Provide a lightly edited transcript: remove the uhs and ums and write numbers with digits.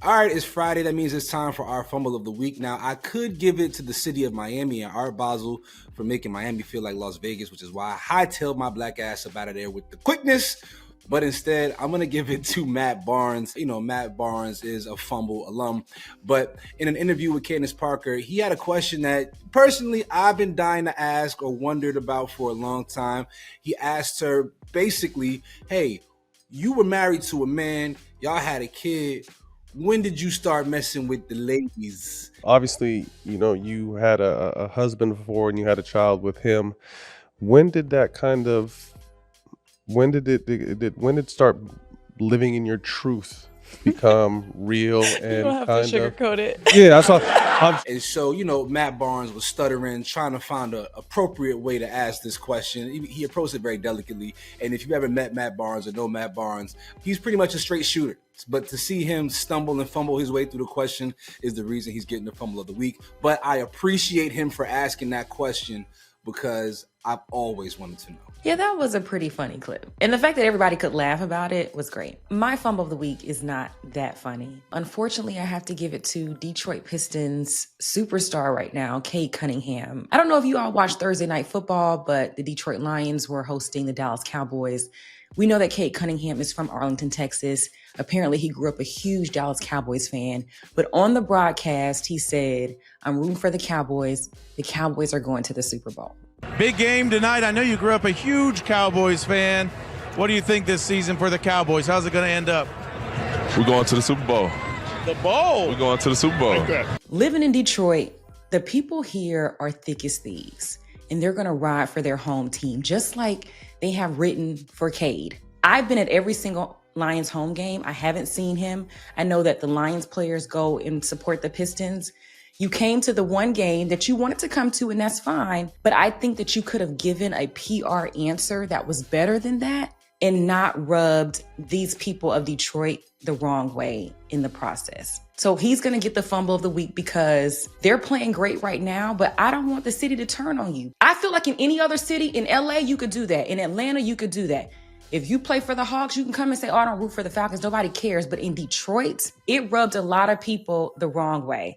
All right, it's Friday. That means it's time for our Fumble of the Week. Now, I could give it to the city of Miami and Art Basel for making Miami feel like Las Vegas, which is why I hightailed my black ass up out of there with the quickness. But instead, I'm going to give it to Matt Barnes. You know, Matt Barnes is a Fumble alum. But in an interview with Candace Parker, he had a question that personally I've been dying to ask or wondered about for a long time. He asked her basically, hey, you were married to a man, y'all had a kid. When did you start messing with the ladies? Obviously, you had a husband before and you had a child with him. When did that kind of, when did it start living in your truth become real and You don't have kind to of sugarcoat it. Yeah, that's all. And so, Matt Barnes was stuttering, trying to find an appropriate way to ask this question. He approached it very delicately. And if you've ever met Matt Barnes or know Matt Barnes, he's pretty much a straight shooter. But to see him stumble and fumble his way through the question is the reason he's getting the Fumble of the Week. But I appreciate him for asking that question because I've always wanted to know. Yeah, that was a pretty funny clip. And the fact that everybody could laugh about it was great. My Fumble of the Week is not that funny. Unfortunately, I have to give it to Detroit Pistons superstar right now, Cade Cunningham. I don't know if you all watched Thursday Night Football, but the Detroit Lions were hosting the Dallas Cowboys. We know that Cade Cunningham is from Arlington, Texas. Apparently, he grew up a huge Dallas Cowboys fan. But on the broadcast, he said, "I'm rooting for the Cowboys. The Cowboys are going to the Super Bowl." Big game tonight. I know you grew up a huge Cowboys fan. What do you think this season for the Cowboys? How's it going to end up? We're going to the Super Bowl. The bowl? We're going to the Super Bowl. Okay. Living in Detroit, the people here are thick as thieves, and they're going to ride for their home team, just like they have written for Cade. I've been at every single Lions home game. I haven't seen him. I know that the Lions players go and support the Pistons. You came to the one game that you wanted to come to, and that's fine. But I think that you could have given a PR answer that was better than that and not rubbed these people of Detroit the wrong way in the process. So he's going to get the Fumble of the Week because they're playing great right now, but I don't want the city to turn on you. I feel like in any other city, in LA, you could do that. In Atlanta, you could do that. If you play for the Hawks, you can come and say, "Oh, I don't root for the Falcons." Nobody cares. But in Detroit, it rubbed a lot of people the wrong way.